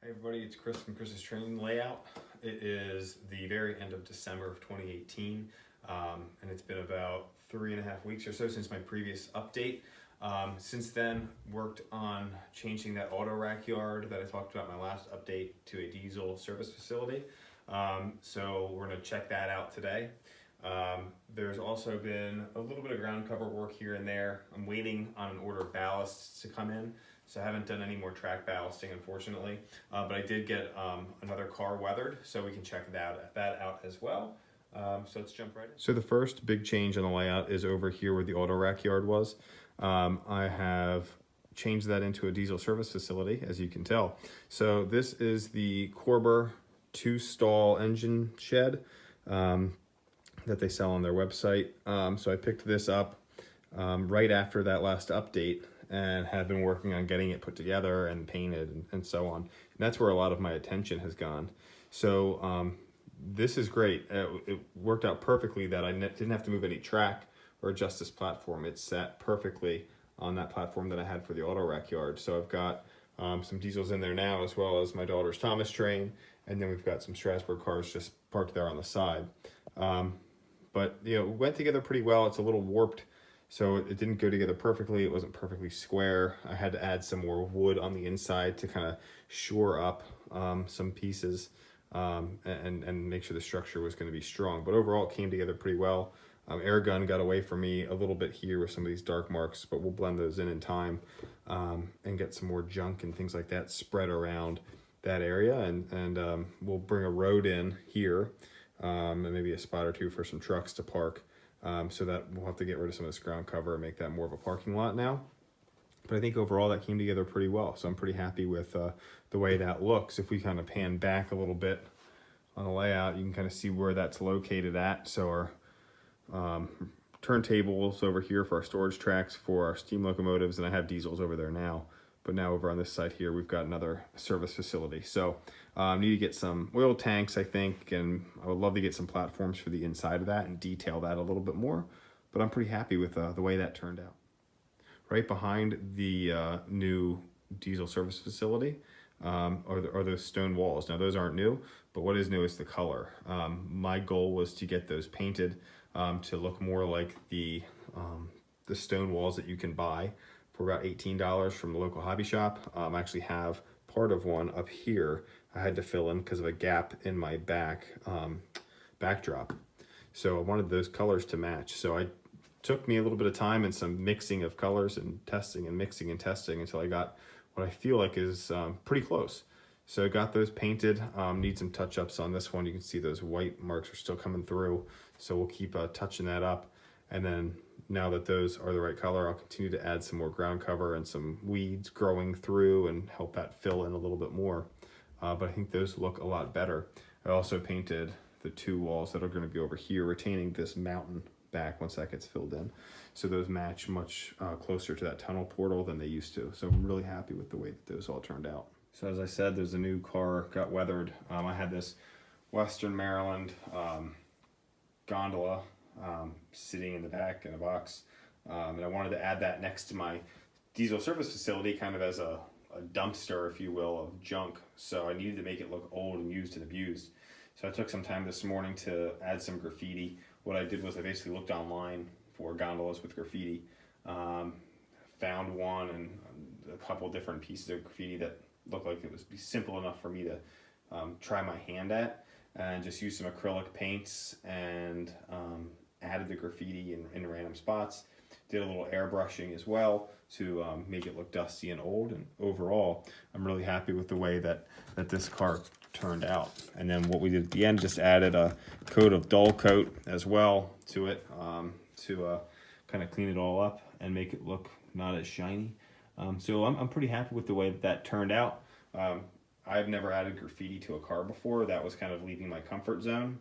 Hey everybody, it's Chris from Chris's Training Layout. It is the very end of December of 2018, and it's been about 3.5 weeks or so since my previous update. Since then, worked on changing that auto rack yard that I talked about in my last update to a diesel service facility. So we're going to check that out today. There's also been a little bit of ground cover work here and there. I'm waiting on an order of ballasts to come in, so I haven't done any more track ballasting, unfortunately. But I did get another car weathered, so we can check that out as well. So let's jump right in. So the first big change on the layout is over here where the auto rack yard was. I have changed that into a diesel service facility, as you can tell. So this is the Corber 2-stall engine shed that they sell on their website. So I picked this up right after that last update and have been working on getting it put together and painted and so on. And that's where a lot of my attention has gone. So this is great. It worked out perfectly that I didn't have to move any track or adjust this platform. It sat perfectly on that platform that I had for the auto rack yard. So I've got some diesels in there now, as well as my daughter's Thomas train, and then we've got some Strasbourg cars just parked there on the side. But you know, it went together pretty well. It's a little warped, so it didn't go together perfectly. It wasn't perfectly square. I had to add some more wood on the inside to kind of shore up some pieces and make sure the structure was going to be strong. But overall, it came together pretty well. Air gun got away from me a little bit here with some of these dark marks, but we'll blend those in time and get some more junk and things like that spread around that area. And we'll bring a road in here. And maybe a spot or two for some trucks to park, so that we'll have to get rid of some of this ground cover and make that more of a parking lot now. But I think overall that came together pretty well, so I'm pretty happy with the way that looks. If we kind of pan back a little bit on the layout, you can kind of see where that's located at. So our turntables over here for our storage tracks for our steam locomotives, and I have diesels over there now. But now over on this side here, we've got another service facility. So I need to get some oil tanks, I think, and I would love to get some platforms for the inside of that and detail that a little bit more. But I'm pretty happy with the way that turned out. Right behind the new diesel service facility are those stone walls. Now those aren't new, but what is new is the color. My goal was to get those painted to look more like the stone walls that you can buy for about $18 from the local hobby shop. I actually have part of one up here I had to fill in because of a gap in my backdrop. So I wanted those colors to match. So it took me a little bit of time and some mixing of colors and testing and mixing and testing until I got what I feel like is pretty close. So I got those painted. Need some touch-ups on this one. You can see those white marks are still coming through. So we'll keep touching that up. And then now that those are the right color, I'll continue to add some more ground cover and some weeds growing through and help that fill in a little bit more. But I think those look a lot better. I also painted the two walls that are going to be over here, retaining this mountain back once that gets filled in. So those match much closer to that tunnel portal than they used to. So I'm really happy with the way that those all turned out. So as I said, there's a new car, got weathered. I had this Western Maryland gondola sitting in the back in a box, and I wanted to add that next to my diesel service facility, kind of as a dumpster, if you will, of junk. So I needed to make it look old and used and abused. So I took some time this morning to add some graffiti. What I did was I basically looked online for gondolas with graffiti, found one and a couple different pieces of graffiti that looked like it would be simple enough for me to try my hand at, and just used some acrylic paints and added the graffiti in random spots. Did a little airbrushing as well to make it look dusty and old. And overall, I'm really happy with the way that this car turned out. And then what we did at the end, just added a coat of dull coat as well to it to kind of clean it all up and make it look not as shiny. So I'm pretty happy with the way that turned out. I've never added graffiti to a car before. That was kind of leaving my comfort zone.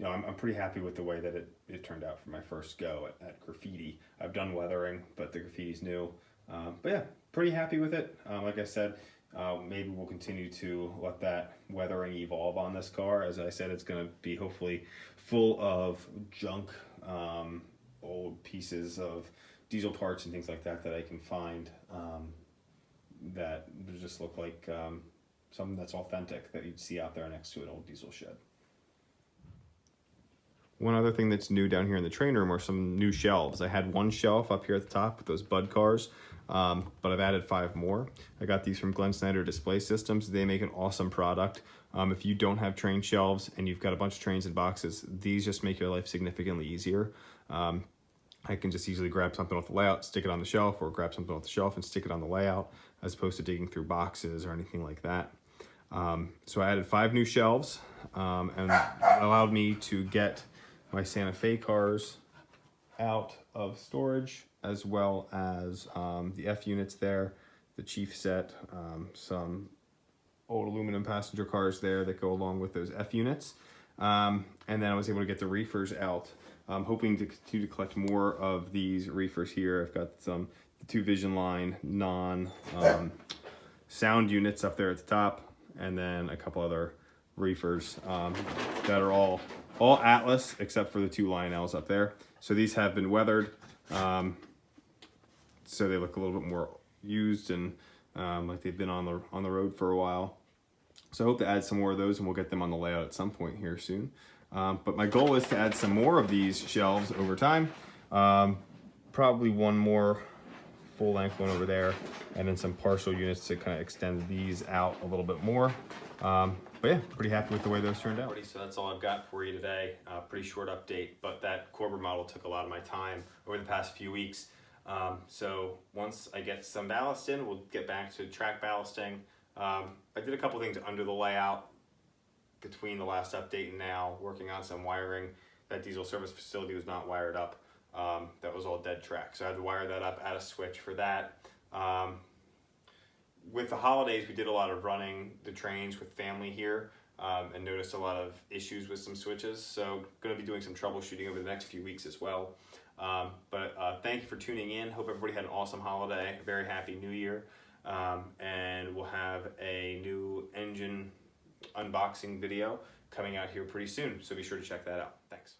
You know, I'm pretty happy with the way that it turned out for my first go at graffiti. I've done weathering, but the graffiti's new. But yeah, pretty happy with it. Like I said, maybe we'll continue to let that weathering evolve on this car. As I said, it's going to be hopefully full of junk, old pieces of diesel parts and things like that I can find that just look like something that's authentic that you'd see out there next to an old diesel shed. One other thing that's new down here in the train room are some new shelves. I had one shelf up here at the top with those Bud cars, but I've added 5 more. I got these from Glenn Snyder Display Systems. They make an awesome product. If you don't have train shelves and you've got a bunch of trains and boxes, these just make your life significantly easier. I can just easily grab something off the layout, stick it on the shelf, or grab something off the shelf and stick it on the layout, as opposed to digging through boxes or anything like that. So I added 5 new shelves, and that allowed me to get my Santa Fe cars out of storage, as well as the F units there, the Chief set, some old aluminum passenger cars there that go along with those F units. And then I was able to get the reefers out. I'm hoping to continue to collect more of these reefers here. I've got the 2 Vision Line sound units up there at the top, and then a couple other reefers that are all Atlas except for the 2 Lionels up there. So these have been weathered, so they look a little bit more used and like they've been on the road for a while. So I hope to add some more of those, and we'll get them on the layout at some point here soon. But my goal is to add some more of these shelves over time. Probably one more full-length one over there, and then some partial units to kind of extend these out a little bit more. But yeah, pretty happy with the way those turned out. So that's all I've got for you today. Pretty short update, but that Corber model took a lot of my time over the past few weeks. So once I get some ballast in, we'll get back to track ballasting. I did a couple things under the layout between the last update and now, working on some wiring. That diesel service facility was not wired up. That was all dead track. So I had to wire that up, add a switch for that. With the holidays, we did a lot of running the trains with family here, and noticed a lot of issues with some switches. So going to be doing some troubleshooting over the next few weeks as well. But thank you for tuning in. Hope everybody had an awesome holiday. Very happy New Year. And we'll have a new engine unboxing video coming out here pretty soon. So be sure to check that out. Thanks.